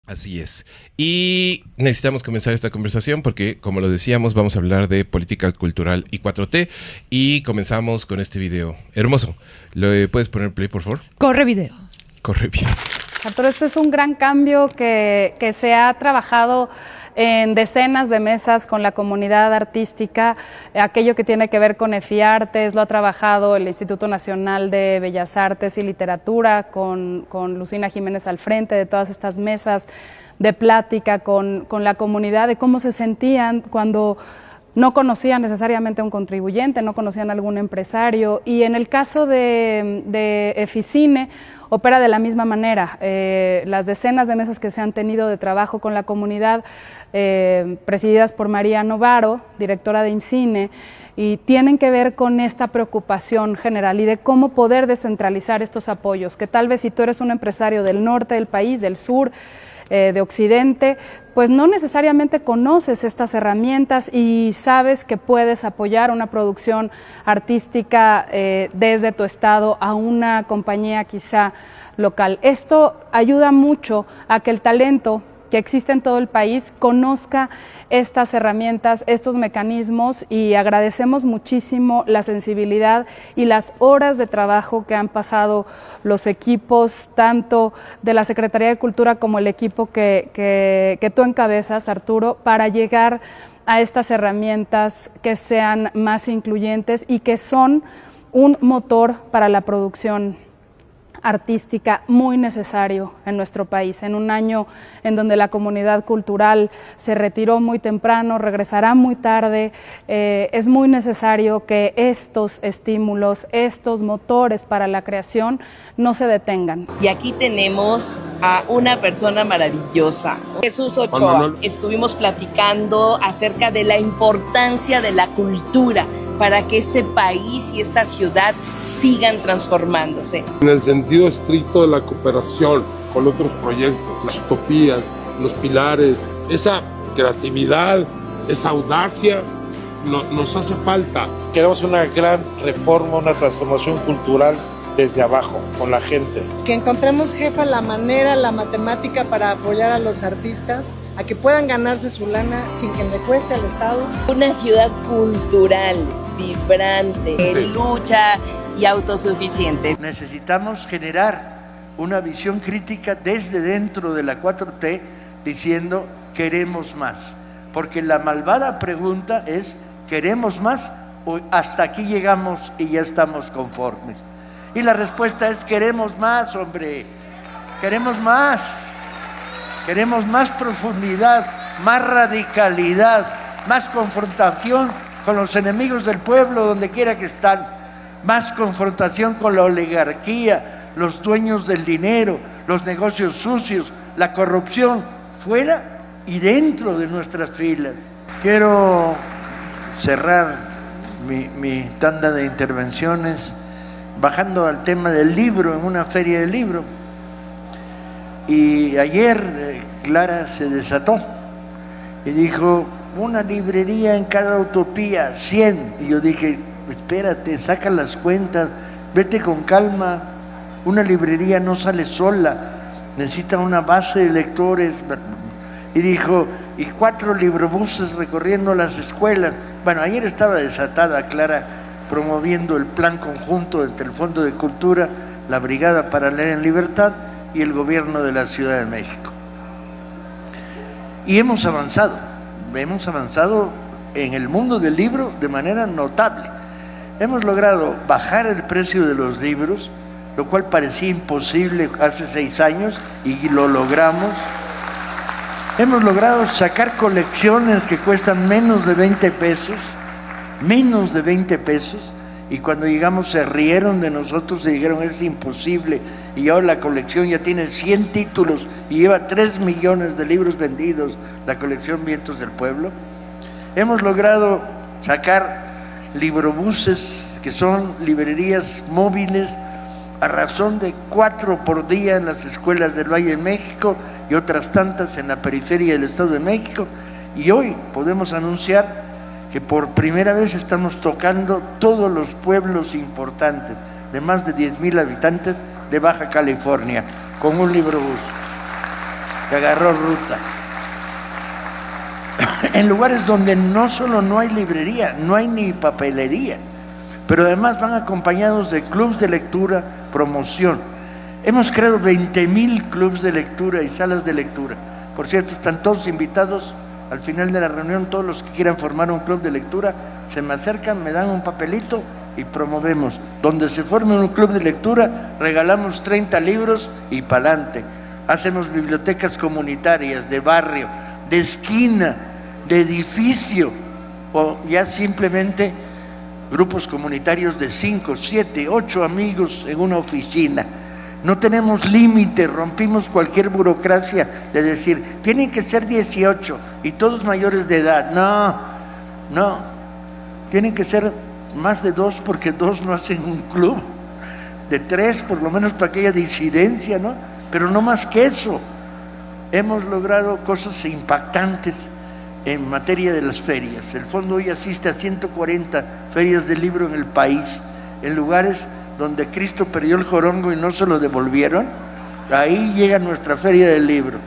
Así es. Y necesitamos comenzar esta conversación porque, como lo decíamos, vamos a hablar de política cultural y 4T. Y comenzamos con este video hermoso. ¿Le puedes poner play, por favor? Corre video. Corre video. Arturo, este es un gran cambio que se ha trabajado en decenas de mesas con la comunidad artística. Aquello que tiene que ver con EFIARTES lo ha trabajado el Instituto Nacional de Bellas Artes y Literatura con Lucina Jiménez al frente de todas estas mesas de plática con la comunidad de cómo se sentían cuando no conocían necesariamente a un contribuyente, no conocían a algún empresario. Y en el caso de Eficine, opera de la misma manera. Las decenas de mesas que se han tenido de trabajo con la comunidad, presididas por María Novaro, directora de IMCINE, y tienen que ver con esta preocupación general y de cómo poder descentralizar estos apoyos, que tal vez si tú eres un empresario del norte del país, del sur, de Occidente, pues no necesariamente conoces estas herramientas y sabes que puedes apoyar una producción artística desde tu estado a una compañía quizá local. Esto ayuda mucho a que el talento que existe en todo el país conozca estas herramientas, estos mecanismos, y agradecemos muchísimo la sensibilidad y las horas de trabajo que han pasado los equipos, tanto de la Secretaría de Cultura como el equipo que tú encabezas, Arturo, para llegar a estas herramientas que sean más incluyentes y que son un motor para la producción artística muy necesario en nuestro país, en un año en donde la comunidad cultural se retiró muy temprano, regresará muy tarde. Es muy necesario que estos estímulos, estos motores para la creación no se detengan. Y aquí tenemos a una persona maravillosa, Jesús Ochoa. Estuvimos platicando acerca de la importancia de la cultura para que este país y esta ciudad sigan transformándose. En el sentido estricto de la cooperación con otros proyectos, las utopías, los pilares, esa creatividad, esa audacia nos hace falta. Queremos una gran reforma, una transformación cultural desde abajo, con la gente. Que encontremos, jefa, la manera, la matemática para apoyar a los artistas, a que puedan ganarse su lana sin que le cueste al Estado. Una ciudad cultural, vibrante, de lucha y autosuficiente. Necesitamos generar una visión crítica desde dentro de la 4T diciendo queremos más, porque la malvada pregunta es ¿queremos más o hasta aquí llegamos y ya estamos conformes? Y la respuesta es queremos más, hombre, queremos más profundidad, más radicalidad, más confrontación con los enemigos del pueblo donde quiera que están, más confrontación con la oligarquía, los dueños del dinero, los negocios sucios, la corrupción, fuera y dentro de nuestras filas. Quiero cerrar mi tanda de intervenciones bajando al tema del libro en una feria del libro. Y ayer Clara se desató y dijo, una librería en cada utopía, 100. Y yo dije, espérate, saca las cuentas, vete con calma. Una librería no sale sola, necesita una base de lectores. Y dijo, y 4 librobuses recorriendo las escuelas. Bueno, ayer estaba desatada Clara promoviendo el plan conjunto entre el Fondo de Cultura, la Brigada para Leer en Libertad y el gobierno de la Ciudad de México. Y hemos avanzado en el mundo del libro de manera notable. Hemos logrado bajar el precio de los libros, lo cual parecía imposible hace 6 años y lo logramos. Hemos logrado sacar colecciones que cuestan menos de 20 pesos, y cuando llegamos se rieron de nosotros y dijeron es imposible, y ahora la colección ya tiene 100 títulos y lleva 3 millones de libros vendidos, la colección Vientos del Pueblo. Hemos logrado sacar librobuses, que son librerías móviles, a razón de 4 por día en las escuelas del Valle de México y otras tantas en la periferia del Estado de México, y hoy podemos anunciar que por primera vez estamos tocando todos los pueblos importantes de más de 10,000 habitantes de Baja California con un librobús. que agarró ruta. En lugares donde no solo no hay librería, no hay ni papelería, pero además van acompañados de clubs de lectura, promoción. Hemos creado 20,000 clubs de lectura y salas de lectura. Por cierto, están todos invitados al final de la reunión, todos los que quieran formar un club de lectura, se me acercan, me dan un papelito y promovemos. Donde se forme un club de lectura, regalamos 30 libros y pa'lante. Hacemos bibliotecas comunitarias, de barrio, de esquina, de edificio, o ya simplemente grupos comunitarios de 5, 7, 8 amigos en una oficina. No tenemos límite, rompimos cualquier burocracia de decir, tienen que ser 18 y todos mayores de edad. No, tienen que ser más de 2 porque 2 no hacen un club, de 3 por lo menos para que haya disidencia, ¿no? Pero no más que eso. Hemos logrado cosas impactantes en materia de las ferias. El fondo hoy asiste a 140 ferias de libro en el país, en lugares donde Cristo perdió el jorongo y no se lo devolvieron. Ahí llega nuestra feria del libro.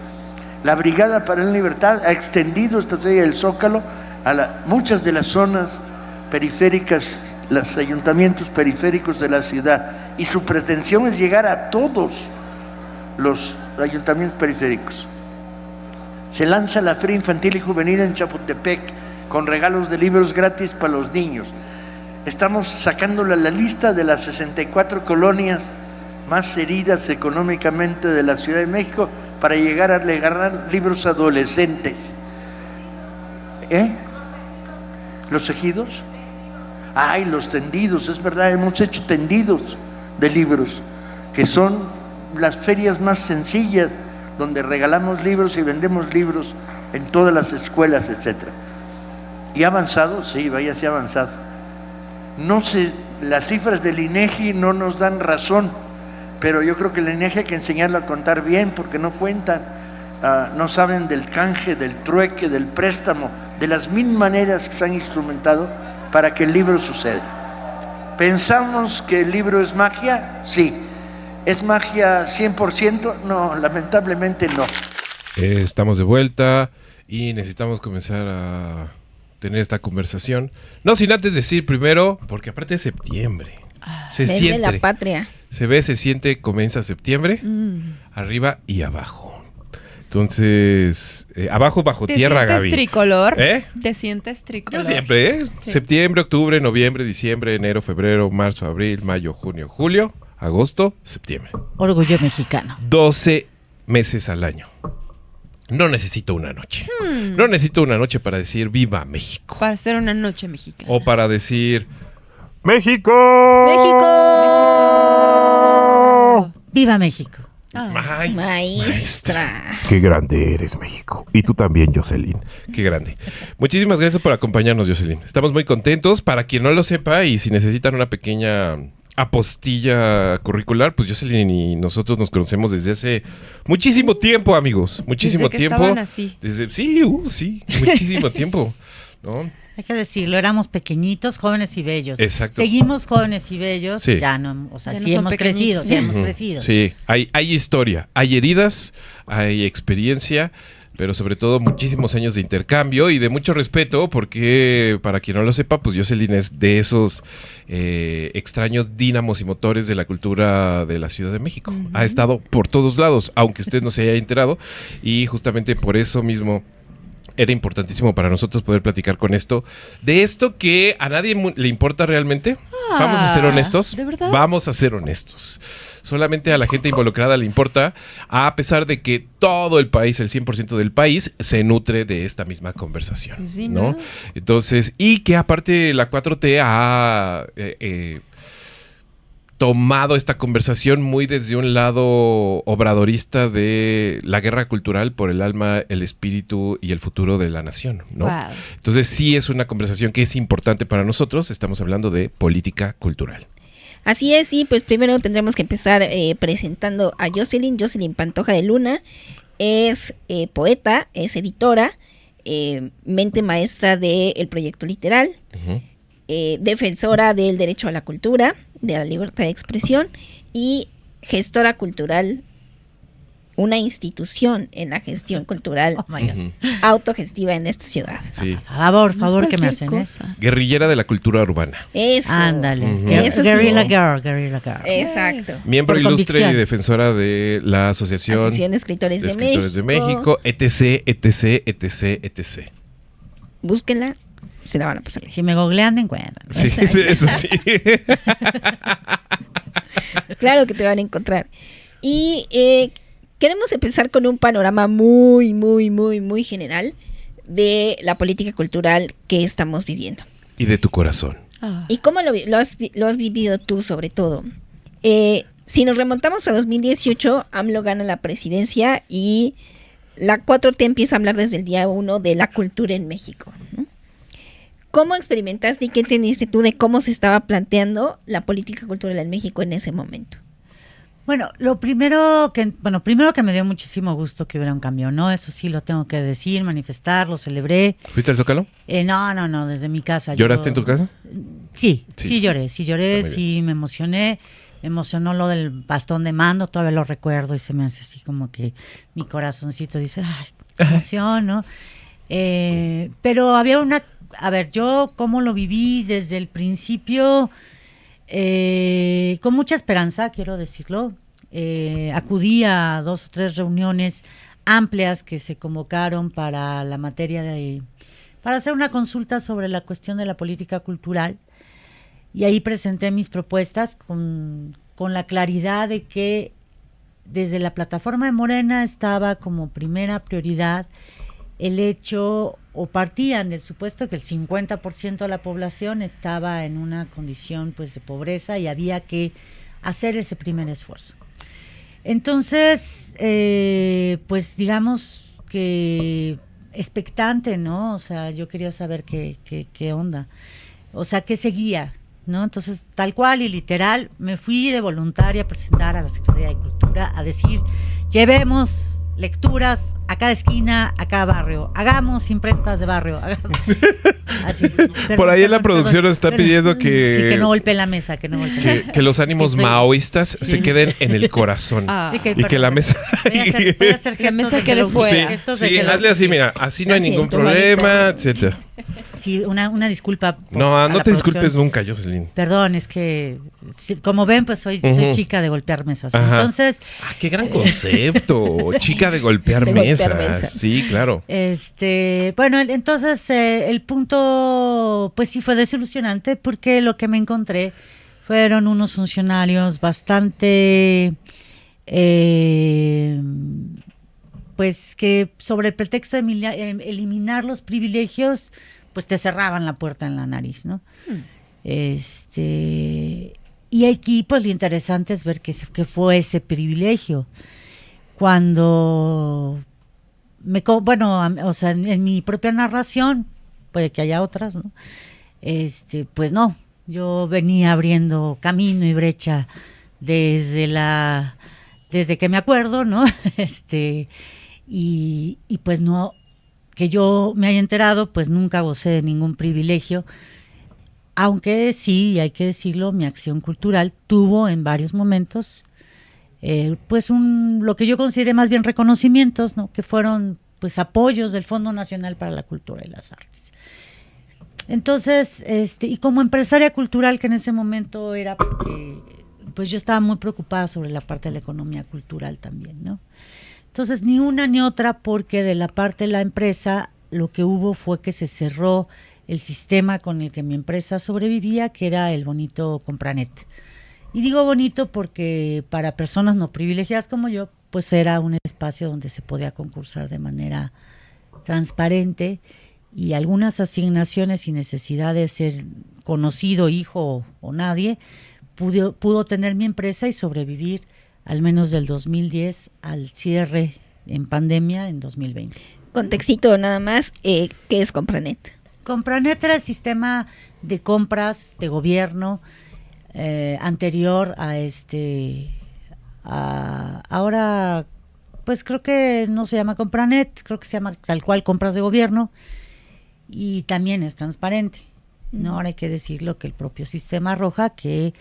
La Brigada para la Libertad ha extendido esta feria del Zócalo a muchas de las zonas periféricas, los ayuntamientos periféricos de la ciudad, y su pretensión es llegar a todos los ayuntamientos periféricos. Se lanza la Feria Infantil y Juvenil en Chapultepec con regalos de libros gratis para los niños. Estamos sacándole la lista de las 64 colonias más heridas económicamente de la Ciudad de México para llegar a regalar libros adolescentes. ¿Los ejidos? Ay, los tendidos, es verdad, hemos hecho tendidos de libros, que son las ferias más sencillas, donde regalamos libros y vendemos libros en todas las escuelas, etcétera. ¿Y ha avanzado? Sí, vaya, sí ha avanzado. No sé, las cifras del INEGI no nos dan razón, pero yo creo que el INEGI hay que enseñarlo a contar bien, porque no cuentan, no saben del canje, del trueque, del préstamo, de las 1000 maneras que se han instrumentado para que el libro suceda. ¿Pensamos que el libro es magia? Sí. ¿Es magia 100%? No, lamentablemente no. Estamos de vuelta y necesitamos comenzar a tener esta conversación. No sin antes decir primero, porque aparte de septiembre, se siente la patria. Se siente, comienza septiembre, arriba y abajo. Entonces, abajo bajo tierra, Gaby. ¿Te sientes tricolor? ¿Te sientes tricolor? Yo siempre, Sí. Septiembre, octubre, noviembre, diciembre, enero, febrero, marzo, abril, mayo, junio, julio, agosto, septiembre. Orgullo mexicano. 12 meses al año. No necesito una noche. No necesito una noche para decir ¡Viva México! Para hacer una noche mexicana. O para decir ¡México! ¡México! ¡Viva México! ¡Ay, Maestra! ¡Qué grande eres, México! Y tú también, Jocelyn. ¡Qué grande! Muchísimas gracias por acompañarnos, Jocelyn. Estamos muy contentos. Para quien no lo sepa y si necesitan una pequeña apostilla curricular, pues Jocelyn y nosotros nos conocemos desde hace muchísimo tiempo, amigos. Muchísimo Desde que tiempo. estaban así. Sí, muchísimo tiempo, ¿no? Hay que decirlo, éramos pequeñitos, jóvenes y bellos. Exacto. Seguimos jóvenes y bellos, Sí. ya no, o sea, Ya no sí son hemos crecido, pequeñitos. sí hemos crecido. Sí, hay historia, hay heridas, hay experiencia, pero sobre todo muchísimos años de intercambio y de mucho respeto, porque para quien no lo sepa, pues Jocelyn es de esos extraños dínamos y motores de la cultura de la Ciudad de México. Ha estado por todos lados, aunque usted no se haya enterado, y justamente por eso mismo era importantísimo para nosotros poder platicar con esto, de esto que a nadie le importa realmente. Vamos a ser honestos. ¿de verdad? Vamos a ser honestos. Solamente a la gente involucrada le importa, a pesar de que todo el país, el 100% del país, se nutre de esta misma conversación. Pues sí, ¿no? ¿no? Entonces, y que aparte la 4T ha tomado esta conversación muy desde un lado obradorista de la guerra cultural por el alma, el espíritu y el futuro de la nación, ¿no? Wow. Entonces sí es una conversación que es importante para nosotros. Estamos hablando de política cultural. Así es, y pues primero tendremos que empezar presentando a Jocelyn Pantoja de Luna. Es poeta, es editora, mente maestra del proyecto literal, defensora del derecho a la cultura, de la libertad de expresión y gestora cultural una institución en la gestión cultural autogestiva en esta ciudad. Sí. Favor que me hacen, Guerrillera de la cultura urbana. Eso. Ándale. Eso sí. Guerrilla Girl. Exacto. Miembro Por ilustre convicción. y defensora de la Asociación de Escritores de México, etc. Búsquenla, se la van a pasar bien. Si me googlean, me encuentran. Sí, eso sí. Claro que te van a encontrar. Y queremos empezar con un panorama muy general de la política cultural que estamos viviendo. Y de tu corazón. ¿Y cómo lo has vivido tú, sobre todo? Si nos remontamos a 2018, AMLO gana la presidencia y la 4T empieza a hablar desde el día 1 de la cultura en México, ¿no? ¿Cómo experimentaste y qué entendiste tú de cómo se estaba planteando la política cultural en México en ese momento? Bueno, primero que me dio muchísimo gusto que hubiera un cambio, ¿no? Eso sí lo tengo que decir, manifestar, lo celebré. ¿Fuiste al Zócalo? No, desde mi casa. ¿Lloraste en tu casa? Sí lloré, sí me emocioné. Me emocionó lo del bastón de mando, todavía lo recuerdo y se me hace así como que mi corazoncito dice, ay, qué emoción, ¿no? Pero había yo cómo lo viví desde el principio, con mucha esperanza, quiero decirlo. Acudí a 2 o 3 reuniones amplias que se convocaron para la materia para hacer una consulta sobre la cuestión de la política cultural. Y ahí presenté mis propuestas con la claridad de que desde la plataforma de Morena estaba como primera prioridad el hecho, o partían del supuesto que el 50% de la población estaba en una condición pues de pobreza y había que hacer ese primer esfuerzo. Entonces, pues digamos que expectante, ¿no? O sea, yo quería saber qué onda, o sea, qué seguía, ¿no? Entonces, tal cual y literal, me fui de voluntaria a presentar a la Secretaría de Cultura a decir, llevemos lecturas a cada esquina, a cada barrio, hagamos imprentas de barrio. Así, por ahí en la producción nos está pidiendo que no golpee la mesa, que los ánimos maoístas se queden en el corazón y que la mesa voy a hacer la mesa quede fuera. Sí, hazle así, mira, así no hay ningún problema, etcétera. Sí, una disculpa. No te disculpes nunca, Jocelyn. Perdón, es que como ven, pues soy chica de golpear mesas. Ajá. Entonces, qué gran concepto, chica de golpear mesas. Sí, claro. Bueno, entonces el punto, pues sí fue desilusionante porque lo que me encontré fueron unos funcionarios bastante, pues que sobre el pretexto de eliminar los privilegios, pues te cerraban la puerta en la nariz, ¿no? Y aquí, pues lo interesante es ver qué fue ese privilegio. Cuando o sea, en mi propia narración, puede que haya otras, ¿no? Pues no, yo venía abriendo camino y brecha desde que me acuerdo, ¿no? Y pues no, que yo me haya enterado, pues nunca gocé de ningún privilegio, aunque sí, hay que decirlo, mi acción cultural tuvo en varios momentos, pues lo que yo consideré más bien reconocimientos, ¿no? Que fueron pues apoyos del Fondo Nacional para la Cultura y las Artes. Entonces, y como empresaria cultural que en ese momento era, porque pues yo estaba muy preocupada sobre la parte de la economía cultural también, ¿no? Entonces, ni una ni otra, porque de la parte de la empresa lo que hubo fue que se cerró el sistema con el que mi empresa sobrevivía, que era el bonito Compranet. Y digo bonito porque para personas no privilegiadas como yo, pues era un espacio donde se podía concursar de manera transparente y algunas asignaciones sin necesidad de ser conocido, hijo o nadie, pudo tener mi empresa y sobrevivir al menos del 2010 al cierre en pandemia en 2020. Contextito nada más, ¿qué es Compranet? Compranet era el sistema de compras de gobierno anterior a ahora pues creo que no se llama Compranet, creo que se llama tal cual compras de gobierno y también es transparente, ¿no? Ahora hay que decirlo que el propio sistema arroja que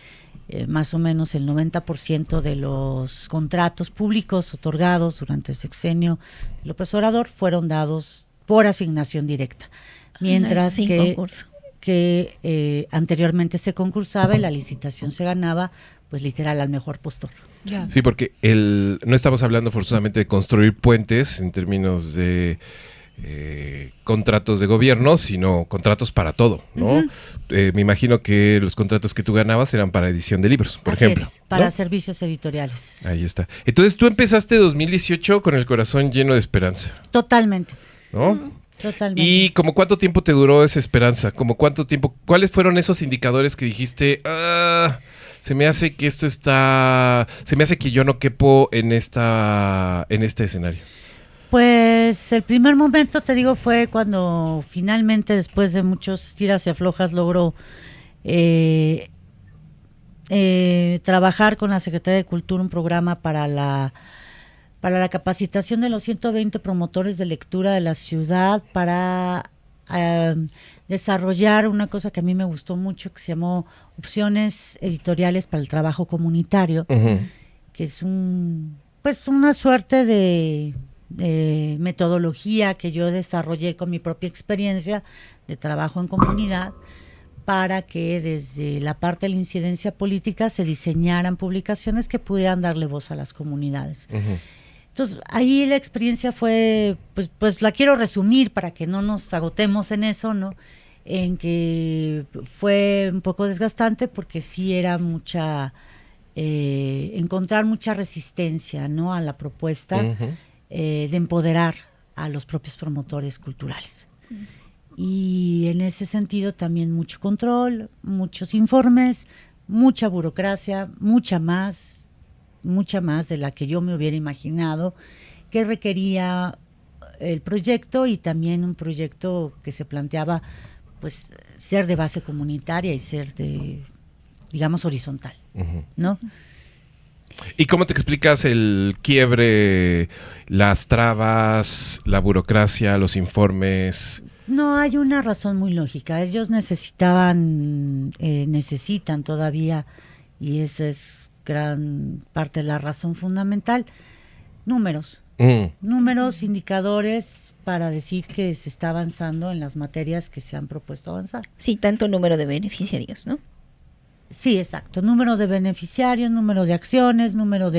más o menos el 90% de los contratos públicos otorgados durante el sexenio de López Obrador fueron dados por asignación directa, mientras que anteriormente se concursaba y la licitación se ganaba, pues literal, al mejor postor. Sí, porque no estamos hablando forzosamente de construir puentes en términos de contratos de gobierno, sino contratos para todo, ¿no? Me imagino que los contratos que tú ganabas eran para edición de libros, por ejemplo. Para servicios editoriales. Ahí está. Entonces tú empezaste 2018 con el corazón lleno de esperanza. Totalmente. ¿No? Totalmente. ¿Y como cuánto tiempo te duró esa esperanza? ¿Como cuánto tiempo? ¿Cuáles fueron esos indicadores que dijiste, se me hace que se me hace que yo no quepo en este escenario? Pues el primer momento, te digo, fue cuando finalmente, después de muchos tiras y aflojas, logró trabajar con la Secretaría de Cultura un programa para la capacitación de los 120 promotores de lectura de la ciudad, para desarrollar una cosa que a mí me gustó mucho, que se llamó Opciones Editoriales para el Trabajo Comunitario, que es una suerte de metodología que yo desarrollé con mi propia experiencia de trabajo en comunidad, para que desde la parte de la incidencia política se diseñaran publicaciones que pudieran darle voz a las comunidades. Entonces, ahí la experiencia fue, pues la quiero resumir para que no nos agotemos en eso, ¿no? En que fue un poco desgastante porque sí era encontrar mucha resistencia, ¿no? A la propuesta de empoderar a los propios promotores culturales. Y en ese sentido también mucho control, muchos informes, mucha burocracia, mucha más de la que yo me hubiera imaginado que requería el proyecto, y también un proyecto que se planteaba pues ser de base comunitaria y ser de, digamos, horizontal, ¿no? ¿Y cómo te explicas el quiebre, las trabas, la burocracia, los informes? No, hay una razón muy lógica. Ellos necesitan todavía, y esa es gran parte de la razón fundamental, números, indicadores para decir que se está avanzando en las materias que se han propuesto avanzar. Sí, tanto número de beneficiarios, ¿no? Sí, exacto. Número de beneficiarios, número de acciones, número,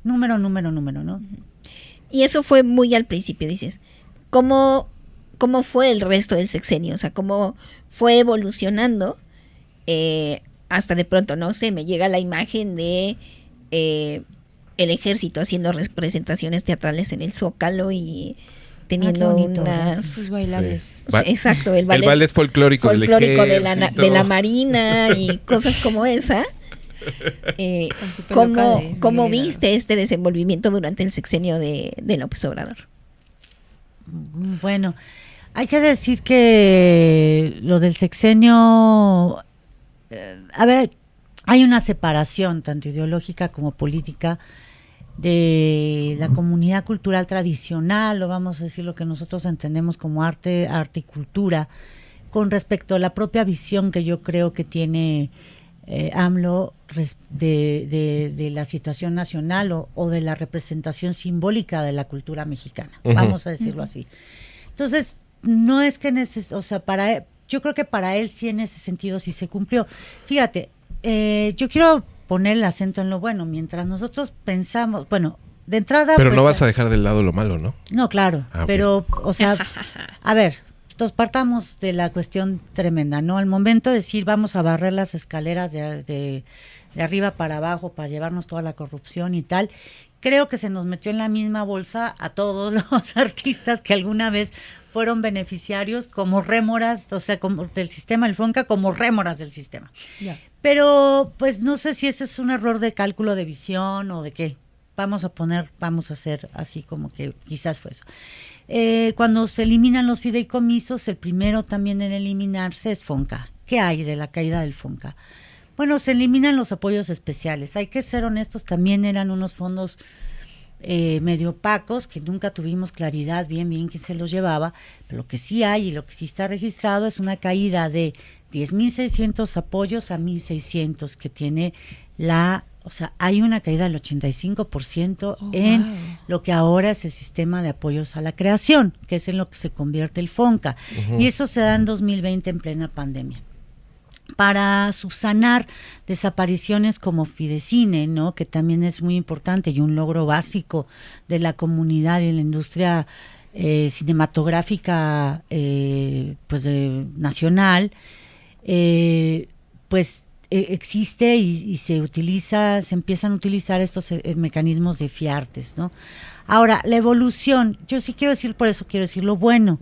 ¿no? Y eso fue muy al principio, dices. ¿Cómo fue el resto del sexenio? O sea, ¿cómo fue evolucionando? Hasta de pronto, no sé, me llega la imagen de el ejército haciendo representaciones teatrales en el Zócalo y teniendo unas bailables. Sí. Exacto, el ballet folclórico del ejército, de la Marina y cosas como esa. ¿Cómo viste este desenvolvimiento durante el sexenio de López Obrador? Bueno, hay que decir que lo del sexenio, a ver, hay una separación tanto ideológica como política de la comunidad cultural tradicional, o vamos a decir lo que nosotros entendemos como arte y cultura, con respecto a la propia visión que yo creo que tiene AMLO de la situación nacional o de la representación simbólica de la cultura mexicana, vamos a decirlo así. Entonces, no es que yo creo que para él sí, en ese sentido sí se cumplió. Fíjate, yo quiero poner el acento en lo bueno, mientras nosotros pensamos, bueno, de entrada... Pero pues, no vas a dejar de lado lo malo, ¿no? No, claro, pero, o sea, a ver, entonces partamos de la cuestión tremenda, ¿no? Al momento de decir vamos a barrer las escaleras de arriba para abajo para llevarnos toda la corrupción y tal, creo que se nos metió en la misma bolsa a todos los artistas que alguna vez fueron beneficiarios como rémoras, o sea, como del sistema del FONCA, como rémoras del sistema. Yeah. Pero, pues, no sé si ese es un error de cálculo de visión o de qué. Vamos a hacer así como que quizás fue eso. Cuando se eliminan los fideicomisos, el primero también en eliminarse es FONCA. ¿Qué hay de la caída del FONCA? Bueno, se eliminan los apoyos especiales. Hay que ser honestos, también eran unos fondos medio opacos, que nunca tuvimos claridad bien quién se los llevaba, pero lo que sí hay y lo que sí está registrado es una caída de 10.600 apoyos a 1.600, que tiene hay una caída del 85% en lo que ahora es el sistema de apoyos a la creación, que es en lo que se convierte el FONCA, y eso se da en 2020 en plena pandemia. Para subsanar desapariciones como Fidecine, ¿no?, que también es muy importante y un logro básico de la comunidad y de la industria cinematográfica nacional, existe y se empiezan a utilizar estos mecanismos de fiartes, ¿no? Ahora, la evolución, yo sí quiero decir lo bueno.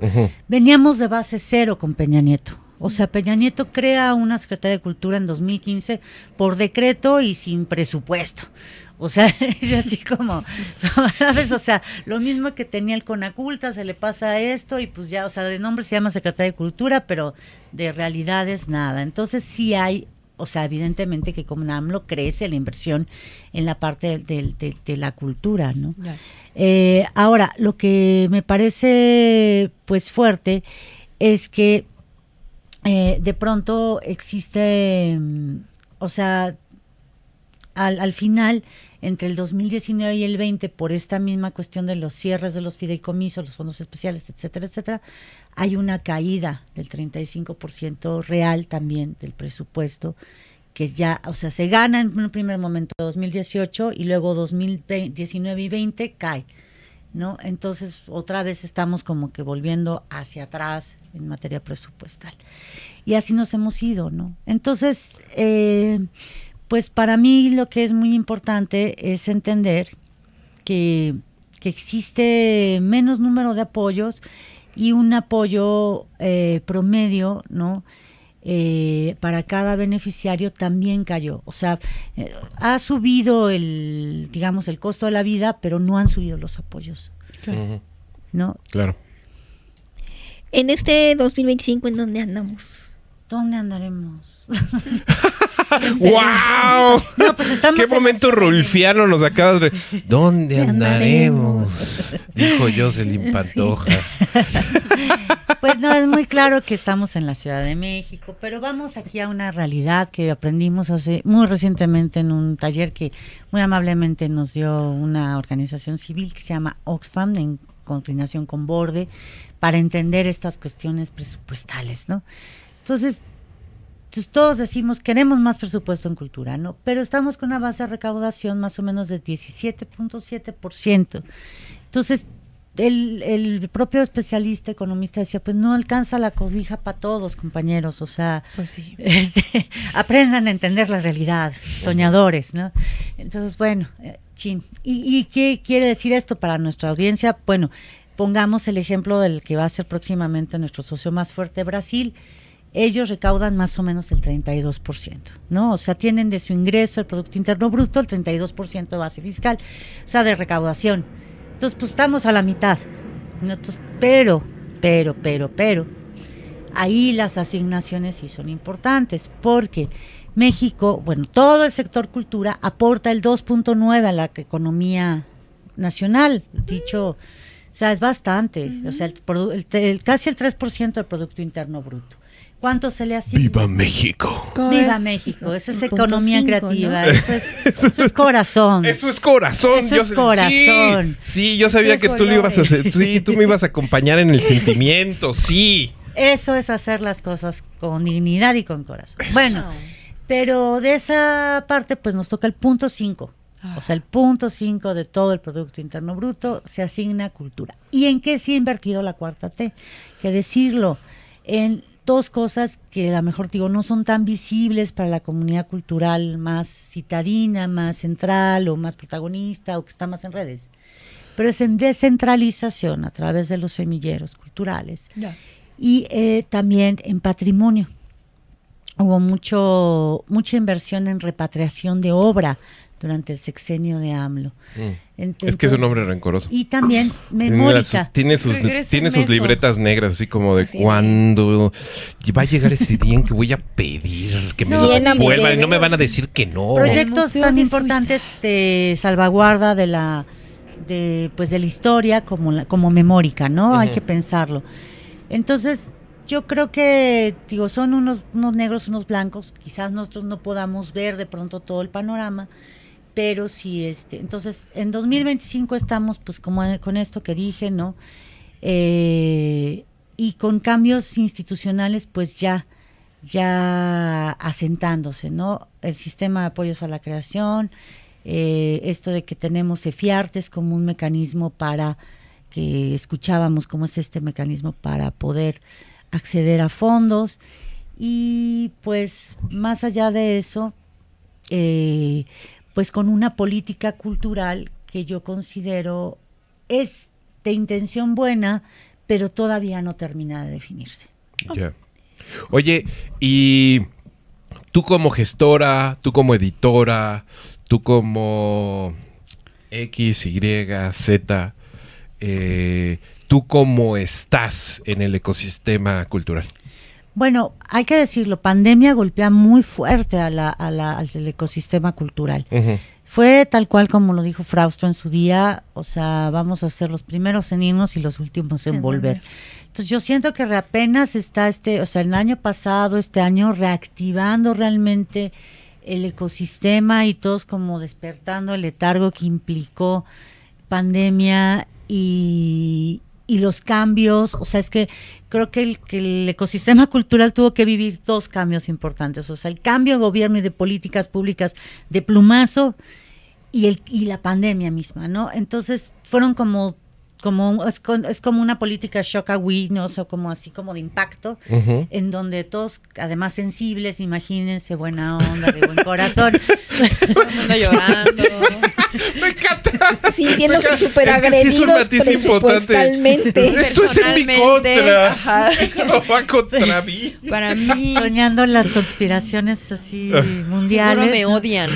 Veníamos de base cero con Peña Nieto. O sea, Peña Nieto crea una Secretaría de Cultura en 2015 por decreto y sin presupuesto. O sea, es así como, ¿sabes? O sea, lo mismo que tenía el Conaculta, se le pasa esto y pues ya, o sea, de nombre se llama Secretaría de Cultura, pero de realidad es nada. Entonces sí hay, o sea, evidentemente que como AMLO crece la inversión en la parte de la cultura, ¿no? Ahora, lo que me parece pues fuerte es que de pronto existe, o sea, al final, entre el 2019 y el 20, por esta misma cuestión de los cierres de los fideicomisos, los fondos especiales, etcétera, etcétera, hay una caída del 35% real también del presupuesto, que ya, o sea, se gana en un primer momento 2018 y luego 2019 y 20 cae, ¿no? Entonces, otra vez estamos como que volviendo hacia atrás en materia presupuestal. Y así nos hemos ido, ¿no? Entonces, pues para mí lo que es muy importante es entender que existe menos número de apoyos y un apoyo promedio, ¿no? Para cada beneficiario también cayó. O sea, ha subido el costo de la vida, pero no han subido los apoyos. Claro. ¿No? Claro. En este 2025, ¿en dónde andamos? ¿Dónde andaremos? ¡Wow! No, pues estamos ¡qué momento rulfiano nos acabas de... ¿Dónde andaremos? Dijo Jocelyn Pantoja. Pues no, es muy claro que estamos en la Ciudad de México, pero vamos aquí a una realidad que aprendimos muy recientemente en un taller que muy amablemente nos dio una organización civil que se llama Oxfam, en coordinación con Borde, para entender estas cuestiones presupuestales, ¿no? Entonces todos decimos queremos más presupuesto en cultura, ¿no? Pero estamos con una base de recaudación más o menos de 17.7%. Entonces, el propio especialista economista decía, pues no alcanza la cobija para todos, compañeros, o sea, pues sí. Aprendan a entender la realidad, soñadores, ¿no? Entonces, bueno, ¿Y qué quiere decir esto para nuestra audiencia? Bueno, pongamos el ejemplo del que va a ser próximamente nuestro socio más fuerte, Brasil. Ellos recaudan más o menos el 32%, ¿no? O sea, tienen de su ingreso, el Producto Interno Bruto, el 32% de base fiscal, o sea, de recaudación. Entonces, pues estamos a la mitad, ¿no? Entonces, pero, ahí las asignaciones sí son importantes, porque México, bueno, todo el sector cultura aporta el 2.9 a la economía nacional, dicho, o sea, es bastante, o sea, casi el 3% del Producto Interno Bruto. ¿Cuánto se le asigna? ¡Viva México! ¡Viva México! Esa es economía creativa, ¿no? Eso es corazón. Eso es corazón. Eso es corazón. Sí, yo sabía que tú lo ibas a hacer. Sí, tú me ibas a acompañar en el sentimiento, sí. Eso es hacer las cosas con dignidad y con corazón. Eso. Bueno, pero de esa parte pues nos toca el punto 5. O sea, el punto 5 de todo el Producto Interno Bruto se asigna a cultura. ¿Y en qué se ha invertido la cuarta T? Que decirlo, en dos cosas que a lo mejor digo no son tan visibles para la comunidad cultural más citadina, más central o más protagonista o que está más en redes, pero es en descentralización a través de los semilleros culturales y también en patrimonio. Hubo mucha inversión en repatriación de obra durante el sexenio de AMLO. Entonces, es que es un hombre rencoroso. Y también memórica. Tiene sus libretas negras, así como de cuándo va a llegar ese día en que voy a pedir que me devuelvan y no me van a decir que no. Proyectos tan importantes de salvaguarda de pues de la historia como memórica, ¿no? Hay que pensarlo. Entonces, yo creo que, digo, son unos negros, unos blancos, quizás nosotros no podamos ver de pronto todo el panorama, pero sí, entonces, en 2025 estamos, pues, como con esto que dije, ¿no? Y con cambios institucionales, pues, ya asentándose, ¿no? El sistema de apoyos a la creación, esto de que tenemos EFIARTES como un mecanismo para que escuchábamos cómo es este mecanismo para poder acceder a fondos, y pues más allá de eso, pues con una política cultural que yo considero es de intención buena, pero todavía no termina de definirse. Ya. Oye, y tú como gestora, tú como editora, tú como X, Y, Z, ¿tú cómo estás en el ecosistema cultural? Bueno, hay que decirlo, pandemia golpea muy fuerte al ecosistema cultural. Uh-huh. Fue tal cual como lo dijo Frausto en su día, o sea, vamos a ser los primeros en irnos y los últimos en volver. Entonces yo siento que apenas está o sea, el año pasado, este año, reactivando realmente el ecosistema y todos como despertando el letargo que implicó pandemia y los cambios. O sea, es que creo que el ecosistema cultural tuvo que vivir dos cambios importantes. O sea, el cambio de gobierno y de políticas públicas de plumazo y la pandemia misma, ¿no? Entonces fueron es como una política shock away, ¿no? O sea, como así como de impacto, uh-huh, en donde todos, además sensibles, imagínense, buena onda, de buen corazón. Todo el mundo llorando. Me encanta. Sintiéndose súper agredidos presupuestalmente. Esto es en mi contra. Ajá. Esto va contra mí. Para mí. Soñando las conspiraciones así mundiales. Seguro me odian.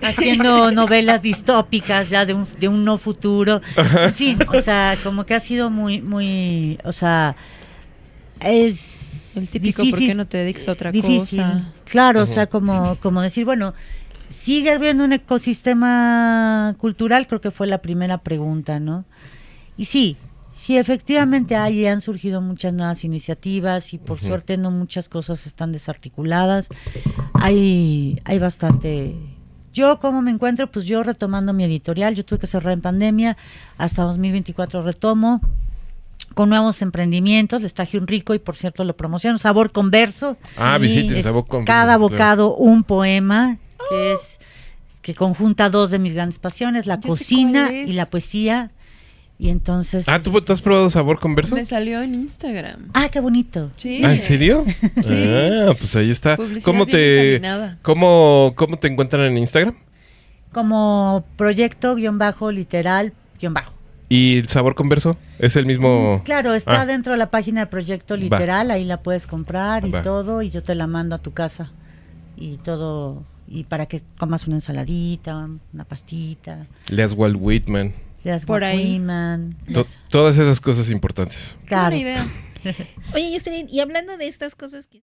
Haciendo novelas distópicas ya de un no futuro. En fin, o sea, como que ha sido muy, o sea, es el típico, difícil, ¿por qué no te dedicas a otra cosa? Claro, uh-huh, o sea, como decir, bueno, ¿sigue habiendo un ecosistema cultural? Creo que fue la primera pregunta, ¿no? Y sí, efectivamente han surgido muchas nuevas iniciativas y por uh-huh, suerte no muchas cosas están desarticuladas. Hay bastante. Yo, ¿cómo me encuentro? Pues yo retomando mi editorial. Yo tuve que cerrar en pandemia. Hasta 2024 retomo con nuevos emprendimientos. Les traje un rico y, por cierto, lo promociono. Sabor con verso. Visiten Sabor con verso. Cada bocado un poema que conjunta dos de mis grandes pasiones, la cocina y la poesía. Y entonces... ¿tú has probado Sabor con verso? Me salió en Instagram. ¡Qué bonito! Sí. ¿En serio? Sí. Pues ahí está. Publicidad ¿Cómo te encuentran en Instagram? Como proyecto-literal-. ¿Y el Sabor con verso? ¿Es el mismo? Claro, está dentro de la página de Proyecto Literal, ahí la puedes comprar y todo, y yo te la mando a tu casa. Y todo, y para que comas una ensaladita, una pastita. Leas Walt Whitman. Por ahí. Todas esas cosas importantes. Claro. Buena idea. Oye, Jocelyn, y hablando de estas cosas que